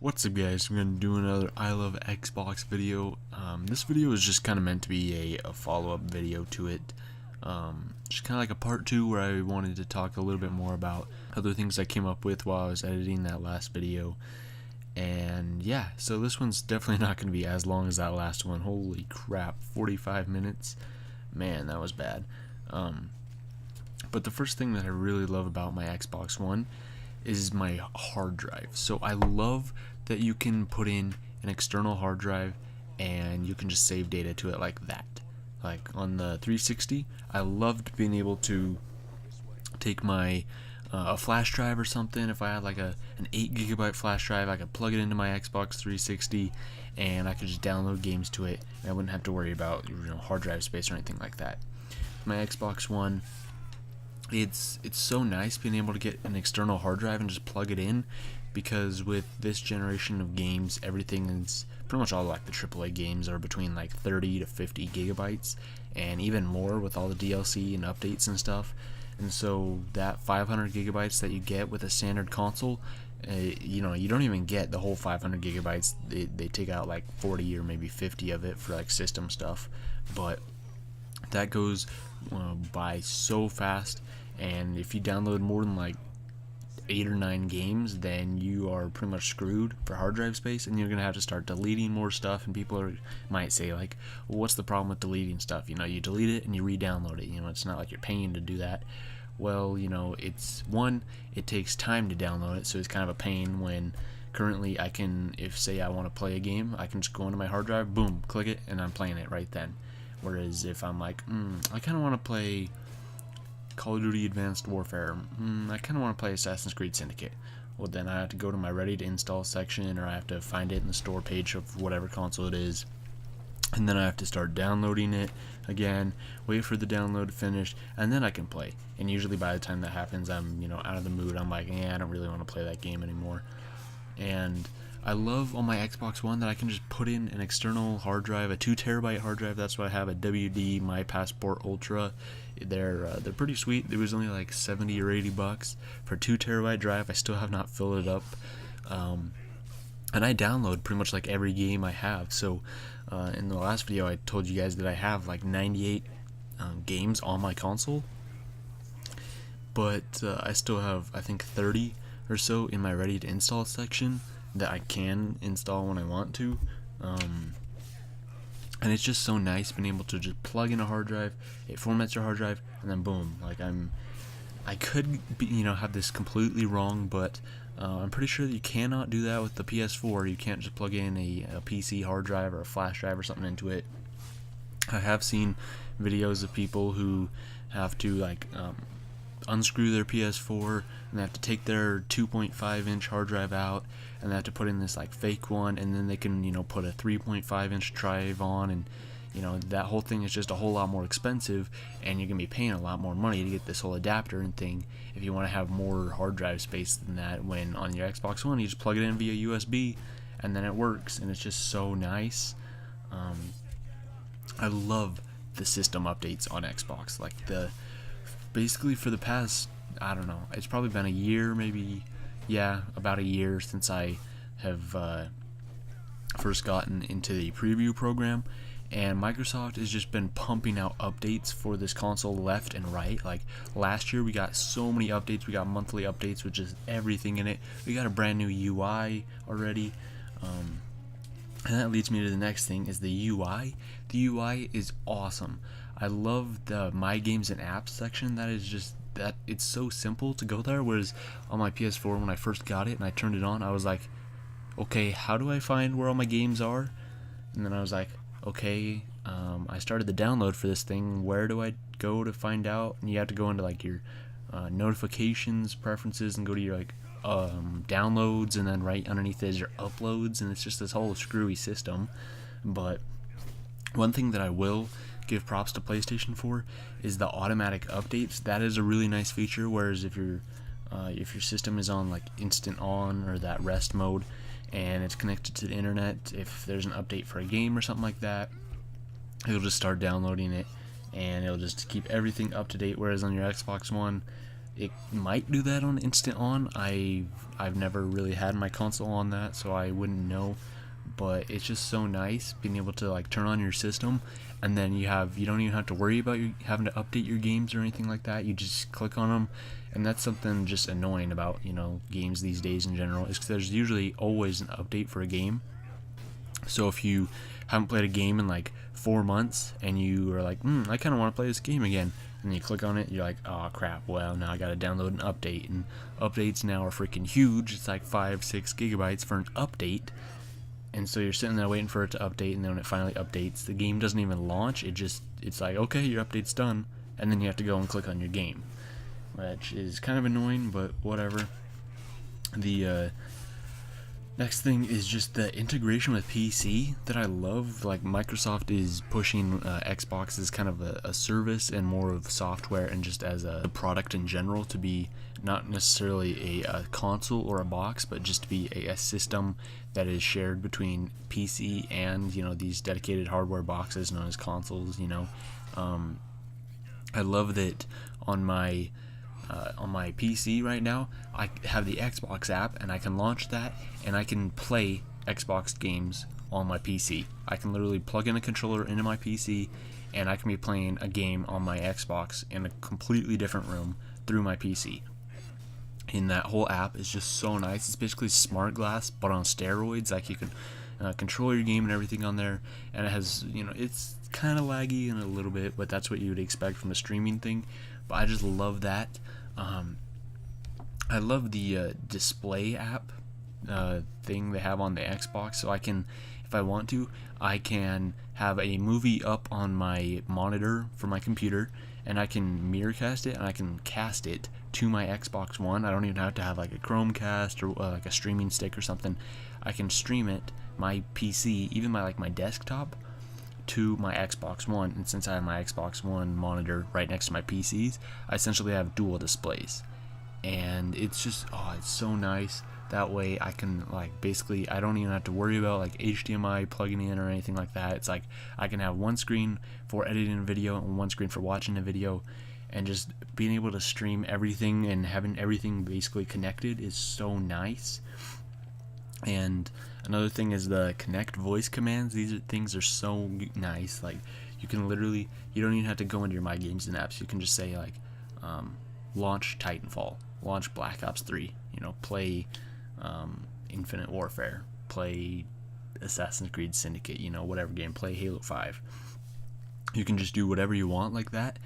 What's up, guys? I'm going to do another I Love Xbox video. This video is just kind of meant to be a follow-up video to it. Just kind of like a part 2 where I wanted to talk a little bit more about other things I came up with while I was editing that last video. And yeah, so this one's definitely not going to be as long as that last one. Holy crap, 45 minutes. Man, that was bad. But the first thing that I really love about my Xbox One is my hard drive. So I love that you can put in an external hard drive and you can just save data to it like that. Like on the 360, I loved being able to take my a flash drive or something. If I had like an 8 GB flash drive, I could plug it into my Xbox 360 and I could just download games to it, and I wouldn't have to worry about hard drive space or anything like that. My Xbox One, it's so nice being able to get an external hard drive and just plug it in, because with this generation of games, everything is pretty much all like the AAA games are between like 30 to 50 gigabytes and even more with all the DLC and updates and stuff. And so that 500 gigabytes that you get with a standard console, you don't even get the whole 500 gigabytes. They take out like 40 or maybe 50 of it for like system stuff, but that goes by so fast. And if you download more than like 8 or 9 games, then you are pretty much screwed for hard drive space, and you're gonna have to start deleting more stuff. And people might say like, well, what's the problem with deleting stuff? You delete it and you re-download it. It's not like you're paying to do that. Well, it's it takes time to download it, so it's kind of a pain. When currently I can, if say I want to play a game, I can just go into my hard drive, boom, click it, and I'm playing it right then. Whereas if I'm like, I kind of want to play Call of Duty Advanced Warfare, I kind of want to play Assassin's Creed Syndicate, well then I have to go to my ready to install section, or I have to find it in the store page of whatever console it is, and then I have to start downloading it again, wait for the download to finish, and then I can play. And usually by the time that happens, I'm out of the mood. I'm like, I don't really want to play that game anymore. And I love on my Xbox One that I can just put in an external hard drive, a 2 terabyte hard drive. That's what I have, a WD My Passport Ultra. They're pretty sweet. It was only like 70 or 80 bucks for a 2 terabyte drive. I still have not filled it up, and I download pretty much like every game I have. So in the last video, I told you guys that I have like 98 games on my console, but I still have, I think, 30 or so in my ready to install section that I can install when I want to. And it's just so nice being able to just plug in a hard drive, it formats your hard drive, and then boom. Like I could be, have this completely wrong, but I'm pretty sure that you cannot do that with the PS4. You can't just plug in a PC hard drive or a flash drive or something into it. I have seen videos of people who have to like unscrew their PS4, and they have to take their 2.5-inch hard drive out, and they have to put in this like fake one, and then they can put a 3.5-inch drive on, and that whole thing is just a whole lot more expensive, and you're gonna be paying a lot more money to get this whole adapter and thing if you want to have more hard drive space than that. When on your Xbox One, you just plug it in via USB and then it works, and it's just so nice. I love the system updates on Xbox. Like basically for the past, I don't know, it's probably been a year, maybe, yeah, about a year since I have first gotten into the preview program, and Microsoft has just been pumping out updates for this console left and right. Like last year we got so many updates. We got monthly updates with just everything in it. We got a brand new UI already, and that leads me to the next thing, is the UI. The UI is awesome. I love the My Games and Apps section. That is just, that it's so simple to go there, whereas on my PS4 when I first got it and I turned it on, I was like, okay, how do I find where all my games are? And then I was like, okay, I started the download for this thing, where do I go to find out? And you have to go into like your notifications, preferences, and go to your like downloads, and then right underneath is your uploads, and it's just this whole screwy system. But one thing that I will give props to PlayStation for is the automatic updates. That is a really nice feature. Whereas if your system is on like instant on or that rest mode, and it's connected to the internet, if there's an update for a game or something like that, it'll just start downloading it, and it'll just keep everything up to date. Whereas on your Xbox One, It might do that on Instant On. I've never really had my console on that, so I wouldn't know. But it's just so nice being able to like turn on your system, and then you don't even have to worry about having to update your games or anything like that. You just click on them, and that's something just annoying about games these days in general, is 'cause there's usually always an update for a game. So if you haven't played a game in like 4 months and you are like, I kind of want to play this game again, and you click on it, you're like, oh crap, well now I gotta download an update, and updates now are freaking huge. It's like 5-6 gigabytes for an update, and so you're sitting there waiting for it to update, and then when it finally updates, the game doesn't even launch. It's like, okay, your update's done, and then you have to go and click on your game, which is kind of annoying, but whatever. The next thing is just the integration with PC that I love. Like, Microsoft is pushing Xbox as kind of a service and more of software, and just as a product in general, to be not necessarily a console or a box, but just to be a system that is shared between PC and these dedicated hardware boxes known as consoles. I love that on my PC right now, I have the Xbox app, and I can launch that, and I can play Xbox games on my PC. I can literally plug in a controller into my PC, and I can be playing a game on my Xbox in a completely different room through my PC. And that whole app is just so nice. It's basically Smart Glass, but on steroids. Like, you can control your game and everything on there, and it has, it's kind of laggy in a little bit, but that's what you would expect from a streaming thing. But I just love that. I love the display app thing they have on the Xbox, so I can, if I want to, I can have a movie up on my monitor for my computer, and I can mirrorcast it, and I can cast it to my Xbox One. I don't even have to have like a Chromecast or like a streaming stick or something. I can stream it, my PC, even my desktop, to my Xbox One. And since I have my Xbox One monitor right next to my PCs, I essentially have dual displays, and it's just, it's so nice. That way I can basically, I don't even have to worry about HDMI plugging in or anything like that. It's like I can have one screen for editing a video and one screen for watching a video, and just being able to stream everything and having everything basically connected is so nice. And another thing is the Kinect voice commands. These things are so nice. Like, you can literally, you don't even have to go into your My Games and apps. You can just say launch Titanfall, launch Black Ops 3, play Infinite Warfare, play Assassin's Creed Syndicate, whatever game, play Halo 5. You can just do whatever you want like that,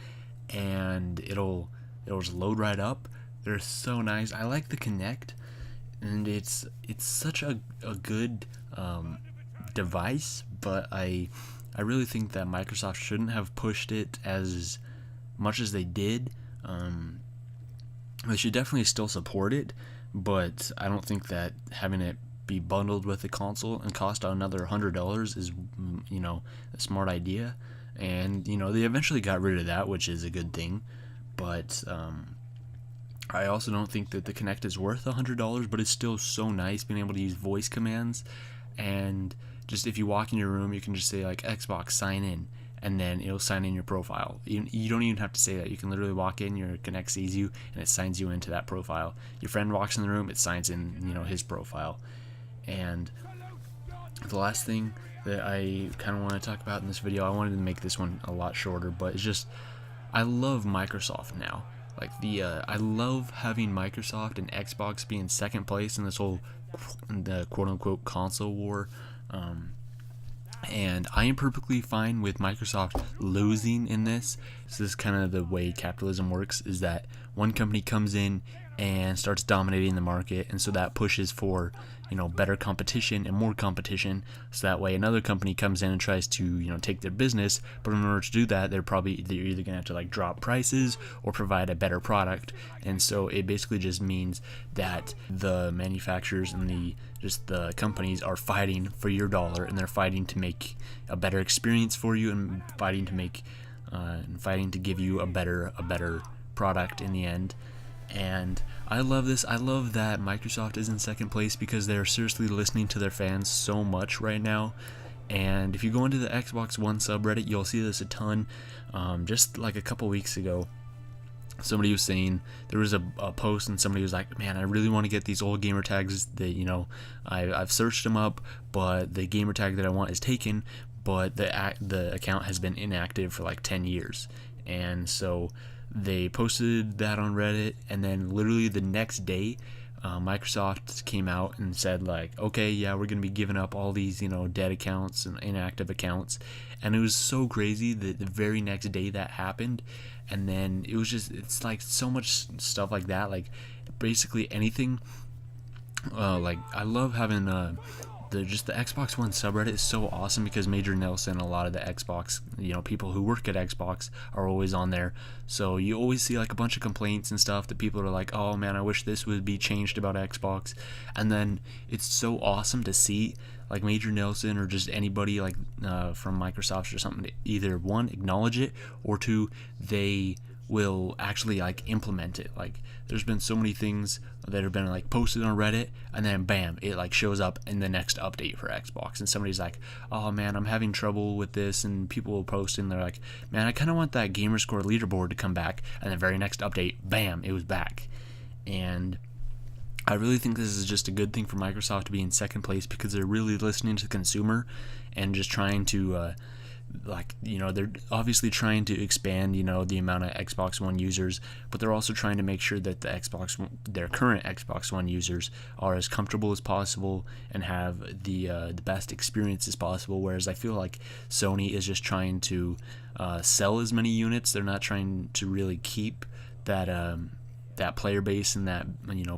and it'll just load right up. They're so nice. I like the Kinect, and it's such a good device, but I really think that Microsoft shouldn't have pushed it as much as they did. They should definitely still support it, but I don't think that having it be bundled with the console and cost another $100 is a smart idea. And they eventually got rid of that, which is a good thing, but I also don't think that the Kinect is worth $100, but it's still so nice being able to use voice commands. And just if you walk in your room, you can just say Xbox sign in, and then it'll sign in your profile. You don't even have to say that. You can literally walk in, your Kinect sees you, and it signs you into that profile. Your friend walks in the room, it signs in his profile. And the last thing that I kind of want to talk about in this video, I wanted to make this one a lot shorter, but it's just, I love Microsoft now. I love having Microsoft and Xbox be in second place in this whole the quote-unquote console war, and I am perfectly fine with Microsoft losing in this. So this is kind of the way capitalism works, is that one company comes in and starts dominating the market, and so that pushes for better competition and more competition, so that way another company comes in and tries to take their business. But in order to do that, they're either gonna have to drop prices or provide a better product. And so it basically just means that the manufacturers and the companies are fighting for your dollar, and they're fighting to make a better experience for you, and fighting to give you a better product in the end. And I love this. I love that Microsoft is in second place, because they're seriously listening to their fans so much right now. And if you go into the Xbox One subreddit, you'll see this a ton. Just a couple weeks ago, somebody was saying, there was a post and somebody was like, man, I really want to get these old gamer tags that, I've searched them up, but the gamer tag that I want is taken, but the account has been inactive for like 10 years. And so they posted that on Reddit, and then literally the next day, Microsoft came out and said, like, okay, yeah, we're going to be giving up all these, dead accounts and inactive accounts. And it was so crazy that the very next day that happened. And then it's like so much stuff like that, like basically anything. Like, I love having the Xbox One subreddit is so awesome, because Major Nelson, a lot of the Xbox, people who work at Xbox are always on there. So you always see like a bunch of complaints and stuff that people are like, oh man, I wish this would be changed about Xbox. And then it's so awesome to see like Major Nelson or just anybody like from Microsoft or something to either one, acknowledge it, or two, they will actually like implement it. Like, there's been so many things that have been like posted on Reddit, and then bam, it like shows up in the next update for Xbox, and somebody's like, oh man, I'm having trouble with this, and people will post and they're like, man, I kind of want that Gamerscore leaderboard to come back, and the very next update, bam, it was back. And I really think this is just a good thing for Microsoft to be in second place, because they're really listening to the consumer and just trying to they're obviously trying to expand, the amount of Xbox One users, but they're also trying to make sure that their current Xbox One users are as comfortable as possible and have the best experience as possible. Whereas I feel like Sony is just trying to sell as many units. They're not trying to really keep that player base and that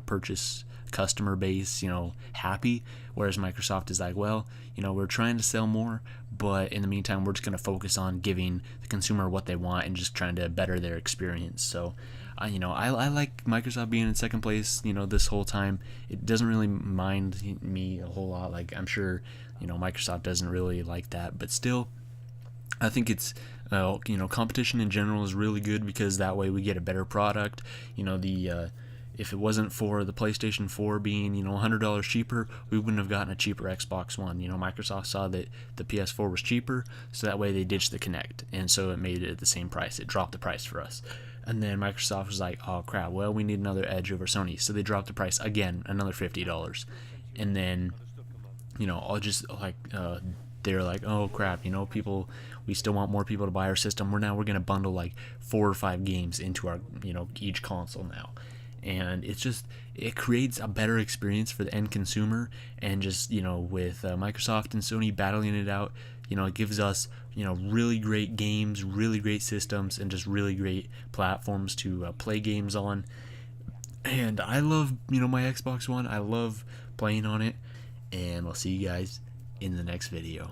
purchase customer base happy. Whereas Microsoft is like, well, we're trying to sell more, but in the meantime we're just going to focus on giving the consumer what they want and just trying to better their experience. So I like Microsoft being in second place this whole time. It doesn't really mind me a whole lot. Like, I'm sure Microsoft doesn't really like that, but still I think it's competition in general is really good, because that way we get a better product. If it wasn't for the PlayStation 4 being $100 cheaper, we wouldn't have gotten a cheaper Xbox One. Microsoft saw that the PS4 was cheaper, so that way they ditched the Kinect, and so it made it at the same price. It dropped the price for us. And then Microsoft was like, oh crap, well, we need another edge over Sony, so they dropped the price again, another $50. And then they're like, oh crap, people, we still want more people to buy our system. We're going to bundle like 4 or 5 games into our each console now. And it creates a better experience for the end consumer. And just with Microsoft and Sony battling it out, it gives us really great games, really great systems, and just really great platforms to play games on. And I love my Xbox One. I love playing on it, and I'll see you guys in the next video.